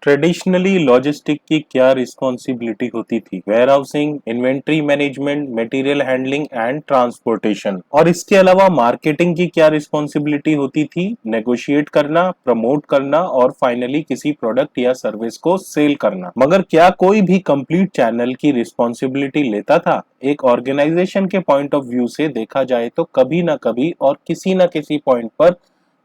Traditionally logistic की क्या responsibility होती थी? Warehousing, inventory management, material handling and transportation. और इसके अलावा मार्केटिंग की क्या रिस्पॉन्सिबिलिटी होती थी? नेगोशिएट करना, प्रमोट करना और फाइनली किसी प्रोडक्ट या सर्विस को सेल करना। मगर क्या कोई भी कंप्लीट चैनल की रिस्पॉन्सिबिलिटी लेता था? एक ऑर्गेनाइजेशन के पॉइंट ऑफ व्यू से देखा जाए तो कभी ना कभी और किसी ना किसी पॉइंट पर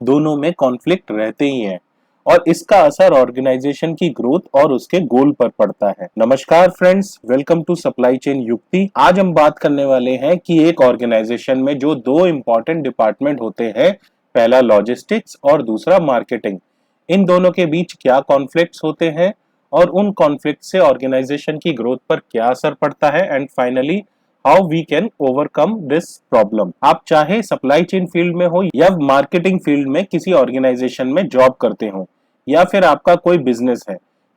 दोनों में कॉन्फ्लिक्ट रहते ही हैं और इसका असर ऑर्गेनाइजेशन की ग्रोथ और उसके गोल पर पड़ता है। नमस्कार friends, welcome to supply chain Yukti. आज हम बात करने वाले हैं कि एक ऑर्गेनाइजेशन में जो दो इंपॉर्टेंट डिपार्टमेंट होते हैं, पहला लॉजिस्टिक्स और दूसरा मार्केटिंग, इन दोनों के बीच क्या कॉन्फ्लिक्ट्स होते हैं और उन कॉन्फ्लिक्ट से ऑर्गेनाइजेशन की ग्रोथ पर क्या असर पड़ता है and finally how we can overcome this problem. आप चाहे सप्लाई चेन फील्ड में हो या मार्केटिंग फील्ड में किसी ऑर्गेनाइजेशन में जॉब करते हो या फिर आपका कोई बिजनेस है,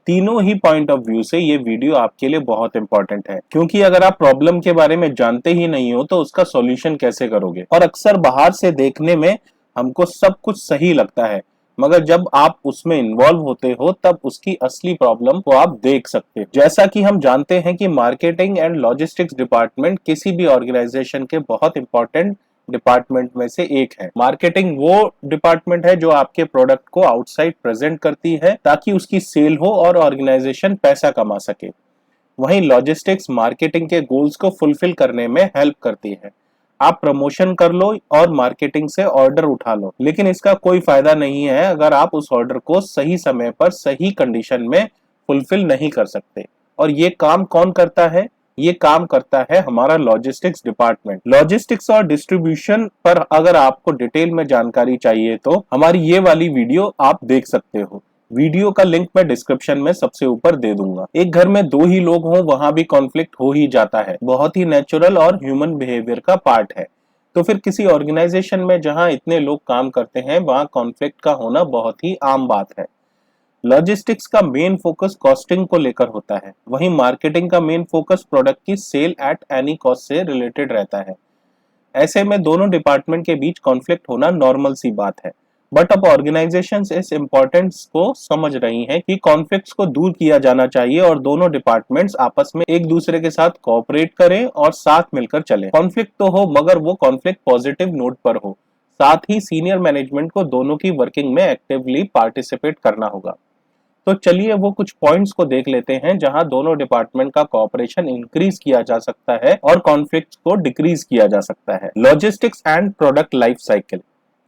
तीनों ही पॉइंट ऑफ व्यू से ये वीडियो आपके लिए बहुत इंपॉर्टेंट है, क्योंकि अगर आप प्रॉब्लम के बारे में जानते ही नहीं हो तो उसका सॉल्यूशन कैसे करोगे। और अक्सर बाहर से देखने में हमको सब कुछ सही लगता है, मगर जब आप उसमें इन्वॉल्व होते हो तब उसकी असली प्रॉब्लम को आप देख सकते हो। जैसा कि हम जानते हैं कि मार्केटिंग एंड लॉजिस्टिक्स डिपार्टमेंट किसी भी ऑर्गेनाइजेशन के बहुत इंपॉर्टेंट डिपार्टमेंट में से एक है। मार्केटिंग वो डिपार्टमेंट है जो आपके प्रोडक्ट को आउटसाइड प्रेजेंट करती है ताकि उसकी सेल हो और ऑर्गेनाइजेशन पैसा कमा सके। वहीं लॉजिस्टिक्स मार्केटिंग के गोल्स को फुलफिल करने में हेल्प करती है। आप प्रमोशन कर लो और मार्केटिंग से ऑर्डर उठा लो, लेकिन इसका कोई फायदा नहीं है अगर आप उस ऑर्डर को सही समय पर सही कंडीशन में फुलफिल नहीं कर सकते। और ये काम कौन करता है? ये काम करता है हमारा लॉजिस्टिक्स डिपार्टमेंट। लॉजिस्टिक्स और डिस्ट्रीब्यूशन पर अगर आपको डिटेल में जानकारी चाहिए तो हमारी ये वाली वीडियो आप देख सकते हो। वीडियो का लिंक मैं डिस्क्रिप्शन में सबसे ऊपर दे दूंगा। एक घर में दो ही लोग हों वहां भी कॉन्फ्लिक्ट हो ही जाता है, बहुत ही नेचुरल और ह्यूमन बिहेवियर का पार्ट है। तो फिर किसी ऑर्गेनाइजेशन में जहां इतने लोग काम करते हैं वहां कॉन्फ्लिक्ट का होना बहुत ही आम बात है। लॉजिस्टिक्स का मेन फोकस कॉस्टिंग को लेकर होता है, वहीं मार्केटिंग का मेन फोकस प्रोडक्ट की सेल एट एनी कॉस्ट से रिलेटेड रहता है। ऐसे में दोनों डिपार्टमेंट के बीच कॉन्फ्लिक्ट होना नॉर्मल सी बात है। बट अब ऑर्गेनाइजेशंस इस इम्पोर्टेंस को समझ रही हैं कि कॉन्फ्लिक्ट्स को दूर किया जाना चाहिए और दोनों डिपार्टमेंट्स आपस में एक दूसरे के साथ कोऑपरेट करें और साथ मिलकर चलें। कॉन्फ्लिक्ट तो हो मगर वो कॉन्फ्लिक्ट पॉजिटिव नोट पर हो। साथ ही सीनियर मैनेजमेंट को दोनों की वर्किंग में एक्टिवली पार्टिसिपेट करना होगा। तो चलिए वो कुछ पॉइंट्स को देख लेते हैं जहां दोनों डिपार्टमेंट का कोऑपरेशन इंक्रीज किया जा सकता है और कॉन्फ्लिक्ट्स को डिक्रीज किया जा सकता है। Logistics and product life cycle.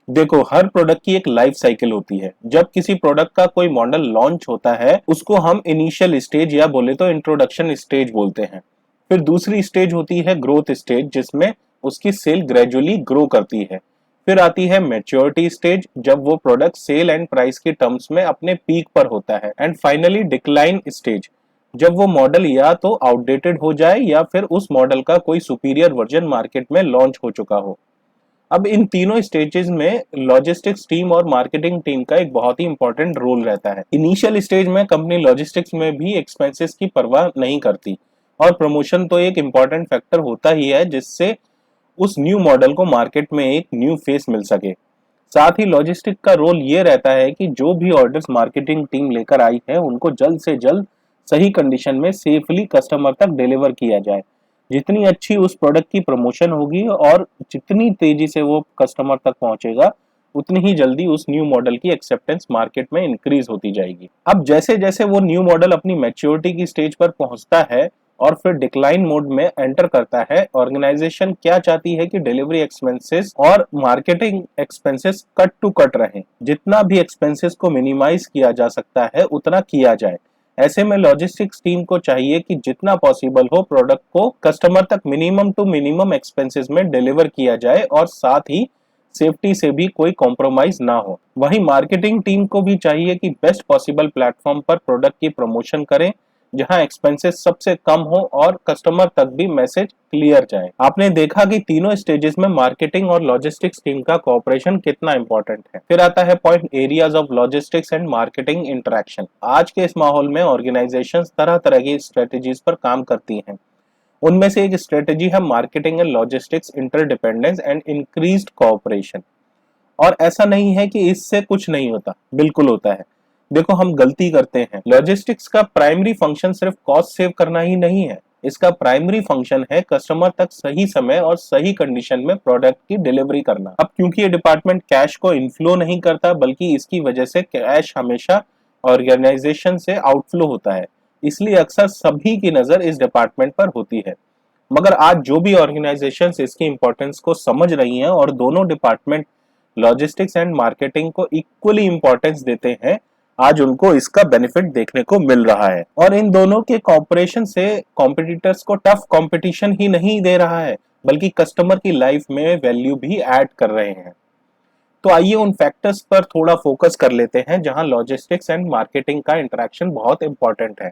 देखो, हर प्रोडक्ट की एक लाइफ साइकिल होती है। जब किसी प्रोडक्ट का कोई मॉडल लॉन्च होता है उसको हम इनिशियल स्टेज या बोले तो इंट्रोडक्शन स्टेज बोलते हैं। फिर दूसरी स्टेज होती है ग्रोथ स्टेज, जिसमें उसकी सेल ग्रेजुअली ग्रो करती है। फिर आती है मैच्योरिटी स्टेज, जब वो प्रोडक्ट सेल एंड प्राइस के टर्म्स में अपने पीक पर होता है। एंड फाइनली डिक्लाइन स्टेज, जब वो मॉडल या तो आउटडेटेड हो जाए या फिर उस मॉडल का कोई सुपीरियर वर्जन मार्केट में लॉन्च हो चुका हो। अब इन तीनों स्टेजेस में लॉजिस्टिक्स टीम और मार्केटिंग टीम का एक बहुत ही इंपॉर्टेंट रोल रहता है। इनिशियल स्टेज में कंपनी लॉजिस्टिक्स में भी एक्सपेंसेस की परवाह नहीं करती और प्रमोशन तो एक इम्पॉर्टेंट फैक्टर होता ही है जिससे उस न्यू मॉडल को मार्केट में एक न्यू फेस मिल सके। साथ ही लॉजिस्टिक का रोल ये रहता है कि जो भी ऑर्डर्स मार्केटिंग टीम लेकर आई है उनको जल्द से जल्द सही कंडीशन में सेफली कस्टमर तक डिलीवर किया जाए। जितनी अच्छी उस प्रोडक्ट की प्रमोशन होगी और जितनी तेजी से वो कस्टमर तक पहुंचेगा उतनी ही जल्दी उस न्यू मॉडल की एक्सेप्टेंस मार्केट में इंक्रीज होती जाएगी। अब जैसे जैसे वो न्यू मॉडल अपनी मैच्योरिटी की स्टेज पर पहुंचता है और फिर डिक्लाइन मोड में एंटर करता है, ऑर्गेनाइजेशन क्या चाहती है कि डिलीवरी एक्सपेंसेस और marketing expenses cut to cut रहें। जितना भी एक्सपेंसेस को मिनिमाइज किया जा सकता है उतना किया जाए। ऐसे में लॉजिस्टिक्स टीम को चाहिए कि जितना पॉसिबल हो प्रोडक्ट को कस्टमर तक मिनिमम टू मिनिमम एक्सपेंसेस में डिलीवर किया जाए और साथ ही सेफ्टी से भी कोई कॉम्प्रोमाइज ना हो। वहीं मार्केटिंग टीम को भी चाहिए कि बेस्ट पॉसिबल प्लेटफॉर्म पर प्रोडक्ट की प्रमोशन करें जहां एक्सपेंसेस सबसे कम हो और कस्टमर तक भी मैसेज क्लियर जाए। आपने देखा कि तीनों स्टेजेस में मार्केटिंग और लॉजिस्टिक्स टीम का कोऑपरेशन कितना इंपॉर्टेंट है। फिर आता है point areas of logistics and marketing interaction. आज के इस माहौल में ऑर्गेनाइजेशंस तरह तरह की स्ट्रेटेजीज पर काम करती हैं। उनमें से एक स्ट्रेटेजी है marketing and logistics interdependence and increased cooperation. और ऐसा नहीं है कि इससे कुछ नहीं होता, बिल्कुल होता है। देखो हम गलती करते हैं, लॉजिस्टिक्स का प्राइमरी फंक्शन सिर्फ कॉस्ट सेव करना ही नहीं है, इसका प्राइमरी फंक्शन है कस्टमर तक सही समय और सही कंडीशन में प्रोडक्ट की डिलीवरी करना। अब क्योंकि ये डिपार्टमेंट कैश को इनफ्लो नहीं करता, बल्कि इसकी वजह से कैश हमेशा ऑर्गेनाइजेशन से आउटफ्लो होता है, इसलिए अक्सर सभी की नजर इस डिपार्टमेंट पर होती है। मगर आज जो भी ऑर्गेनाइजेशंस इसकी इंपॉर्टेंस को समझ रही हैं और दोनों डिपार्टमेंट लॉजिस्टिक्स एंड मार्केटिंग को इक्वली इंपॉर्टेंस देते हैं, आज उनको इसका बेनिफिट देखने को मिल रहा है। और इन दोनों के कॉपरेशन से कॉम्पिटिटर्स को टफ कंपटीशन ही नहीं दे रहा है, बल्कि कस्टमर की लाइफ में वैल्यू भी ऐड कर रहे हैं। तो आइए उन फैक्टर्स पर थोड़ा फोकस कर लेते हैं जहां लॉजिस्टिक्स एंड मार्केटिंग का इंटरेक्शन बहुत इंपॉर्टेंट है।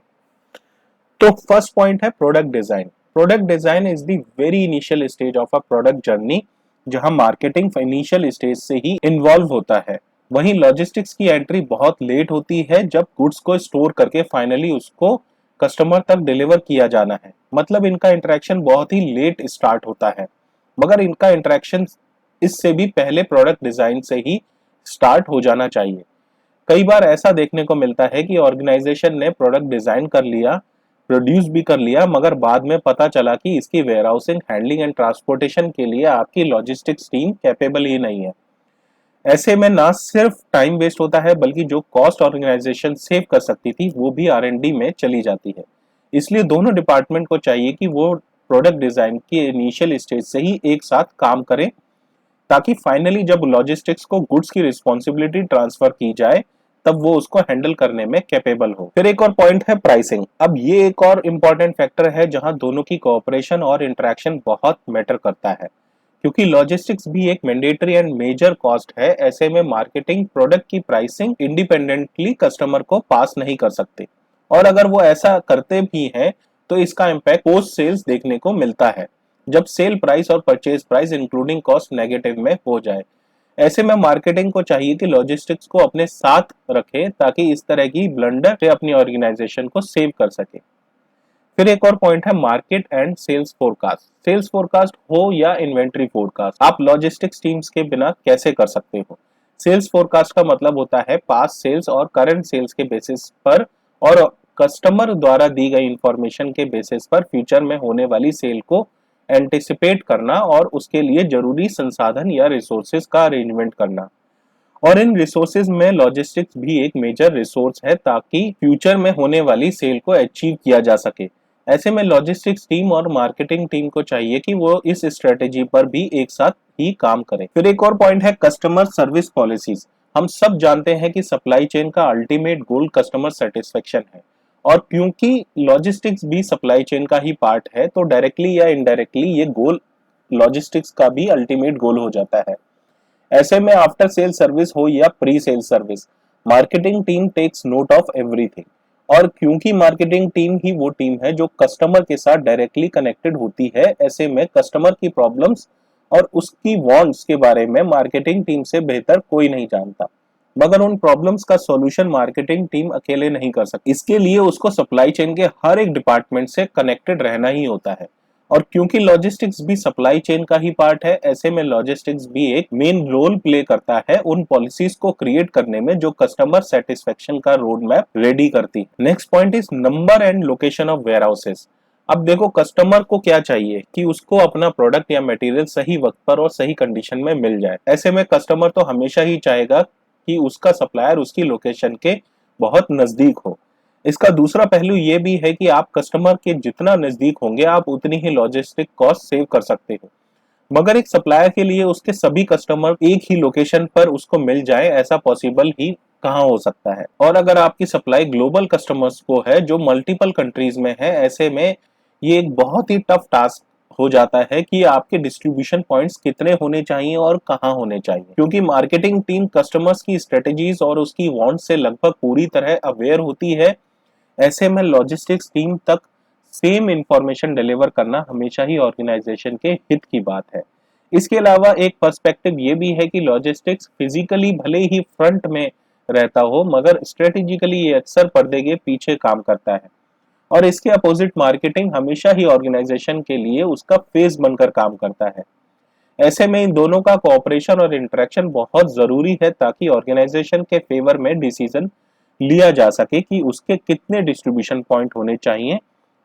तो फर्स्ट पॉइंट है product design. Product design is the very initial stage of a product journey, जहां मार्केटिंग इनिशियल स्टेज से ही इन्वॉल्व होता है। वहीं लॉजिस्टिक्स की एंट्री बहुत लेट होती है, जब गुड्स को स्टोर करके फाइनली उसको कस्टमर तक डिलीवर किया जाना है। मतलब इनका इंटरेक्शन बहुत ही लेट स्टार्ट होता है, मगर इनका इंटरेक्शन इससे भी पहले प्रोडक्ट डिजाइन से ही स्टार्ट हो जाना चाहिए। कई बार ऐसा देखने को मिलता है कि ऑर्गेनाइजेशन ने प्रोडक्ट डिजाइन कर लिया, प्रोड्यूस भी कर लिया, मगर बाद में पता चला कि इसकी वेयरहाउसिंग, हैंडलिंग एंड ट्रांसपोर्टेशन के लिए आपकी लॉजिस्टिक्स टीम कैपेबल ही नहीं है। ऐसे में ना सिर्फ टाइम वेस्ट होता है, बल्कि जो कॉस्ट ऑर्गेनाइजेशन सेव कर सकती थी वो भी R&D में चली जाती है। इसलिए दोनों डिपार्टमेंट को चाहिए कि वो प्रोडक्ट डिजाइन के इनिशियल स्टेज से ही एक साथ काम करें, ताकि फाइनली जब लॉजिस्टिक्स को गुड्स की रिस्पॉन्सिबिलिटी ट्रांसफर की जाए तब वो उसको हैंडल करने में कैपेबल हो। फिर एक और पॉइंट है प्राइसिंग। अब ये एक और इम्पॉर्टेंट फैक्टर है जहां दोनों की कोऑपरेशन और इंटरेक्शन बहुत मैटर करता है, क्योंकि लॉजिस्टिक्स भी एक मैंडेटरी एंड मेजर कॉस्ट है। ऐसे में मार्केटिंग प्रोडक्ट की प्राइसिंग इंडिपेंडेंटली कस्टमर को पास नहीं कर सकते, और अगर वो ऐसा करते भी हैं तो इसका इम्पैक्ट पोस्ट सेल्स देखने को मिलता है, जब सेल प्राइस और purchase price including cost negative में हो जाए। ऐसे में मार्केटिंग को चाहिए कि लॉजिस्टिक्स को अपने साथ रखे, ताकि इस तरह की ब्लंडर से अपनी ऑर्गेनाइजेशन को सेव कर सके। फिर एक और पॉइंट है market and sales forecast. Sales forecast हो या इन्वेंट्री फोरकास्ट, आप लॉजिस्टिक्स टीम्स के बिना कैसे कर सकते हो। सेल्स फोरकास्ट का मतलब होता है पास्ट सेल्स और करंट सेल्स के बेसिस पर और कस्टमर द्वारा दी गई इंफॉर्मेशन के बेसिस पर फ्यूचर में होने वाली सेल को एंटिसिपेट करना और उसके लिए जरूरी संसाधन या रिसोर्सेज का अरेंजमेंट करना। और इन रिसोर्सेज में लॉजिस्टिक्स भी एक मेजर रिसोर्स है, ताकि फ्यूचर में होने वाली सेल को अचीव किया जा सके। ऐसे में लॉजिस्टिक्स टीम और मार्केटिंग टीम को चाहिए कि वो इस स्ट्रेटेजी पर भी एक साथ ही काम करें। फिर एक और पॉइंट है कस्टमर सर्विस पॉलिसीज। हम सब जानते हैं कि सप्लाई चेन का अल्टीमेट गोल कस्टमर सेटिस्फेक्शन है, और क्योंकि लॉजिस्टिक्स भी सप्लाई चेन का ही पार्ट है, तो डायरेक्टली या इनडायरेक्टली ये गोल लॉजिस्टिक्स का भी अल्टीमेट गोल हो जाता है। ऐसे में आफ्टर सेल सर्विस हो या pre sale service, marketing team takes note of everything. और क्योंकि मार्केटिंग टीम ही वो टीम है जो कस्टमर के साथ डायरेक्टली कनेक्टेड होती है, ऐसे में कस्टमर की प्रॉब्लम्स और उसकी वांट्स के बारे में मार्केटिंग टीम से बेहतर कोई नहीं जानता। मगर उन प्रॉब्लम्स का सॉल्यूशन मार्केटिंग टीम अकेले नहीं कर सकती, इसके लिए उसको सप्लाई चेन के हर एक डिपार्टमेंट से कनेक्टेड रहना ही होता है। और क्योंकि लॉजिस्टिक्स भी सप्लाई चेन का ही पार्ट है, ऐसे में लॉजिस्टिक्स भी एक मेन रोल प्ले करता है उन पॉलिसीज को क्रिएट करने में जो कस्टमर सेटिस्फेक्शन का रोड मैप रेडी करती है। Next point is number and location of warehouses. अब देखो कस्टमर को क्या चाहिए कि उसको अपना प्रोडक्ट या मटेरियल सही वक्त पर और सही कंडीशन में मिल जाए। ऐसे में कस्टमर तो हमेशा ही चाहेगा कि उसका सप्लायर उसकी लोकेशन के बहुत नजदीक हो। इसका दूसरा पहलू ये भी है कि आप कस्टमर के जितना नजदीक होंगे, आप उतनी ही लॉजिस्टिक कॉस्ट सेव कर सकते हो। मगर एक सप्लायर के लिए उसके सभी कस्टमर एक ही लोकेशन पर उसको मिल जाए, ऐसा पॉसिबल ही कहाँ हो सकता है। और अगर आपकी सप्लाई ग्लोबल कस्टमर्स को है जो मल्टीपल कंट्रीज में है, ऐसे में ये एक बहुत ही टफ टास्क हो जाता है कि आपके डिस्ट्रीब्यूशन पॉइंट्स कितने होने चाहिए और कहाँ होने चाहिए, क्योंकि मार्केटिंग टीम कस्टमर्स की स्ट्रेटेजीज और उसकी वांट से लगभग पूरी तरह अवेयर होती है। ऐसे में लॉजिस्टिक्स टीम तक सेम इंफॉर्मेशन डिलीवर करना हमेशा ही ऑर्गेनाइजेशन के हित की बात है। इसके अलावा एक पर्सपेक्टिव ये भी है कि लॉजिस्टिक्स फिजिकली भले ही फ्रंट में रहता हो, मगर स्ट्रेटेजिकली ये अक्सर पर्दे के पीछे काम करता है। और इसके अपोजिट मार्केटिंग हमेशा ही ऑर्गेनाइजेशन के लिए उसका फेस बनकर काम करता है। ऐसे में इन दोनों का कोऑपरेशन और इंटरेक्शन बहुत जरूरी है, ताकि ऑर्गेनाइजेशन के फेवर में डिसीजन लिया जा सके कि उसके कितने डिस्ट्रीब्यूशन पॉइंट होने चाहिए,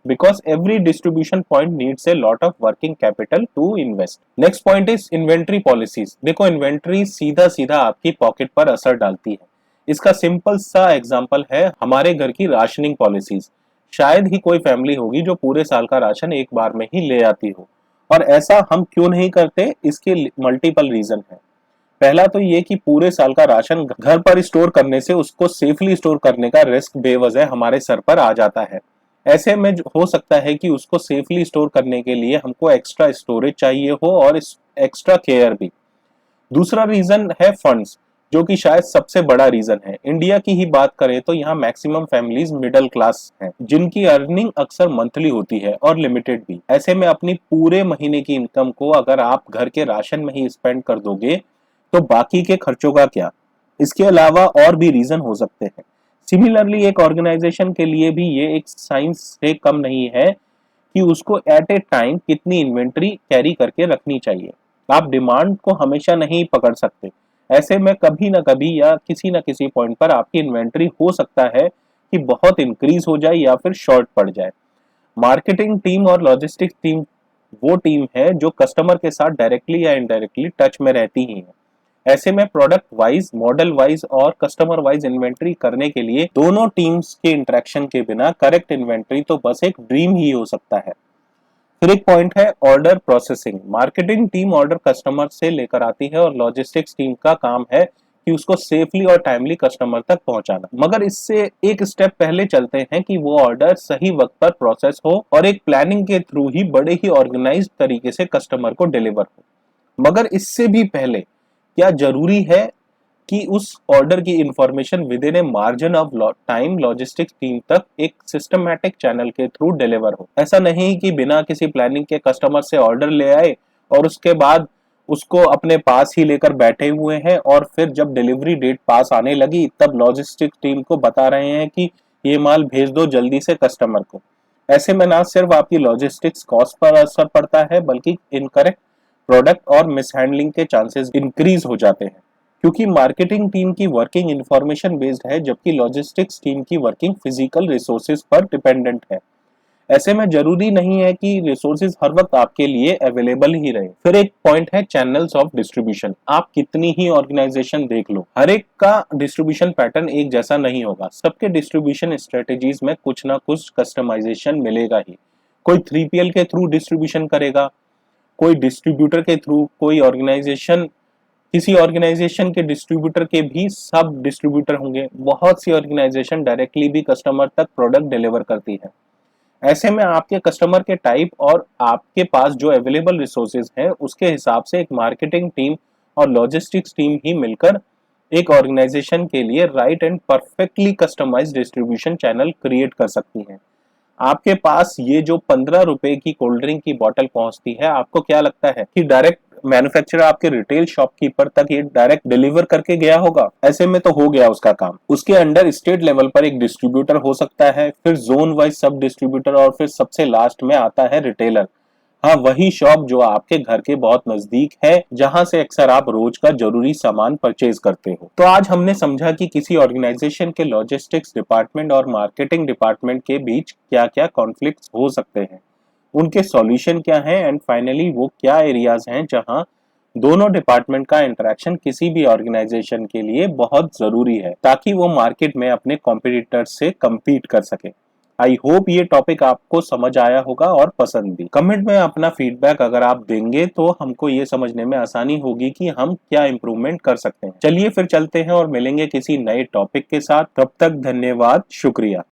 because every distribution point needs a lot of working capital to invest. Next point is inventory policies. देखो इन्वेंट्री सीधा सीधा आपकी पॉकेट पर असर डालती है। इसका सिंपल सा एग्जांपल है हमारे घर की राशनिंग पॉलिसीज। शायद ही कोई फैमिली होगी जो पूरे साल का राशन एक बार में ही ले आती हो, और ऐसा हम क्यों नहीं करते, इसके मल्टीपल रीजन है। पहला तो ये कि पूरे साल का राशन घर पर स्टोर करने से उसको सेफली स्टोर करने का रिस्क बेवजह हमारे सर पर आ जाता है। ऐसे में हो सकता है कि उसको सेफली स्टोर करने के लिए हमको एक्स्ट्रा स्टोरेज चाहिए हो और एक्स्ट्रा केयर भी। दूसरा रीजन है फंड्स, जो कि शायद सबसे बड़ा रीजन है। इंडिया की ही बात करें तो यहाँ मैक्सिमम फैमिलीज मिडिल क्लास हैं, जिनकी अर्निंग अक्सर मंथली होती है और लिमिटेड भी। ऐसे में अपनी पूरे महीने की इनकम को अगर आप घर के राशन में ही स्पेंड कर दोगे तो बाकी के खर्चों का क्या। इसके अलावा और भी रीजन हो सकते हैं। सिमिलरली एक ऑर्गेनाइजेशन के लिए भी ये एक साइंस से कम नहीं है कि उसको एट ए टाइम कितनी इन्वेंट्री कैरी करके रखनी चाहिए। आप डिमांड को हमेशा नहीं पकड़ सकते। ऐसे में कभी ना कभी या किसी ना किसी पॉइंट पर आपकी इन्वेंट्री हो सकता है कि बहुत इंक्रीज हो जाए या फिर शॉर्ट पड़ जाए। मार्केटिंग टीम और लॉजिस्टिक्स टीम वो टीम है जो कस्टमर के साथ डायरेक्टली या इनडायरेक्टली टच में रहती ही है। ऐसे में प्रोडक्ट वाइज, मॉडल वाइज और कस्टमर वाइज इन्वेंट्री करने के लिए दोनों टीम्स के इंटरेक्शन के बिना करेक्ट इन्वेंट्री तो बस एक ड्रीम ही हो सकता है। फिर एक पॉइंट है order processing. Marketing team order customer से लेकर आती है और लॉजिस्टिक्स टीम का काम है कि उसको सेफली और टाइमली कस्टमर तक पहुंचाना। मगर इससे एक स्टेप पहले चलते हैं कि वो ऑर्डर सही वक्त पर प्रोसेस हो और एक प्लानिंग के थ्रू ही बड़े ही ऑर्गेनाइज्ड तरीके से कस्टमर को डिलीवर हो। मगर इससे भी पहले क्या जरूरी है कि उस ऑर्डर की information with in a margin of time logistics team तक एक सिस्टमैटिक चैनल के थ्रू डिलीवर हो। ऐसा नहीं कि बिना किसी प्लानिंग के कस्टमर से ऑर्डर ले आए और उसके बाद उसको अपने पास ही लेकर बैठे हुए हैं और फिर जब डिलीवरी डेट पास आने लगी तब लॉजिस्टिक्स टीम को बता रहे हैं कि ये माल भेज दो जल्दी से कस्टमर को। ऐसे में ना सिर्फ आपकी लॉजिस्टिक्स कॉस्ट पर असर पड़ता है बल्कि इनकरेक्ट प्रोडक्ट और मिसहैंडलिंग के चांसेस इंक्रीज हो जाते हैं, क्योंकि मार्केटिंग टीम की वर्किंग इंफॉर्मेशन बेस्ड है जबकि लॉजिस्टिक्स टीम की वर्किंग फिजिकल रिसोर्सेज पर डिपेंडेंट है। ऐसे में जरूरी नहीं है कि रिसोर्सेज हर वक्त आपके लिए अवेलेबल ही रहे। फिर एक पॉइंट है चैनल्स ऑफ डिस्ट्रीब्यूशन। आप कितनी ही ऑर्गेनाइजेशन देख लो, हर एक का डिस्ट्रीब्यूशन पैटर्न एक जैसा नहीं होगा। सबके डिस्ट्रीब्यूशन स्ट्रेटेजीज में कुछ ना कुछ कस्टमाइजेशन मिलेगा ही। कोई 3PL के थ्रू डिस्ट्रीब्यूशन करेगा, कोई डिस्ट्रीब्यूटर के थ्रू, कोई ऑर्गेनाइजेशन किसी ऑर्गेनाइजेशन के डिस्ट्रीब्यूटर के भी सब डिस्ट्रीब्यूटर होंगे। बहुत सी ऑर्गेनाइजेशन डायरेक्टली भी कस्टमर तक प्रोडक्ट डिलीवर करती है। ऐसे में आपके कस्टमर के टाइप और आपके पास जो अवेलेबल रिसोर्सेज हैं उसके हिसाब से एक मार्केटिंग टीम और लॉजिस्टिक्स टीम ही मिलकर एक ऑर्गेनाइजेशन के लिए right and perfectly customised distribution channel create कर सकती हैं। आपके पास ये जो 15 रुपए की कोल्ड ड्रिंक की बोतल पहुंचती है, आपको क्या लगता है कि डायरेक्ट मैन्युफैक्चरर आपके रिटेल शॉपकीपर तक ये डायरेक्ट डिलीवर करके गया होगा? ऐसे में तो हो गया उसका काम। उसके अंडर स्टेट लेवल पर एक डिस्ट्रीब्यूटर हो सकता है, फिर जोन वाइज सब डिस्ट्रीब्यूटर और फिर सबसे लास्ट में आता है रिटेलर। हाँ, वही शॉप जो आपके घर के बहुत नजदीक है, जहां से अक्सर आप रोज का जरूरी सामान परचेज करते हो। तो आज हमने समझा कि किसी ऑर्गेनाइजेशन के लॉजिस्टिक्स डिपार्टमेंट और मार्केटिंग डिपार्टमेंट के बीच क्या क्या कॉन्फ्लिक्ट्स हो सकते हैं, उनके सॉल्यूशन क्या हैं, एंड फाइनली वो क्या एरियाज हैं जहां दोनों डिपार्टमेंट का इंटरेक्शन किसी भी ऑर्गेनाइजेशन के लिए बहुत जरूरी है ताकि वो मार्केट में अपने कॉम्पिटिटर से कम्पीट कर सके। आई होप ये टॉपिक आपको समझ आया होगा और पसंद भी। कमेंट में अपना फीडबैक अगर आप देंगे तो हमको ये समझने में आसानी होगी कि हम क्या इम्प्रूवमेंट कर सकते हैं। चलिए फिर चलते हैं और मिलेंगे किसी नए टॉपिक के साथ। तब तक धन्यवाद, शुक्रिया।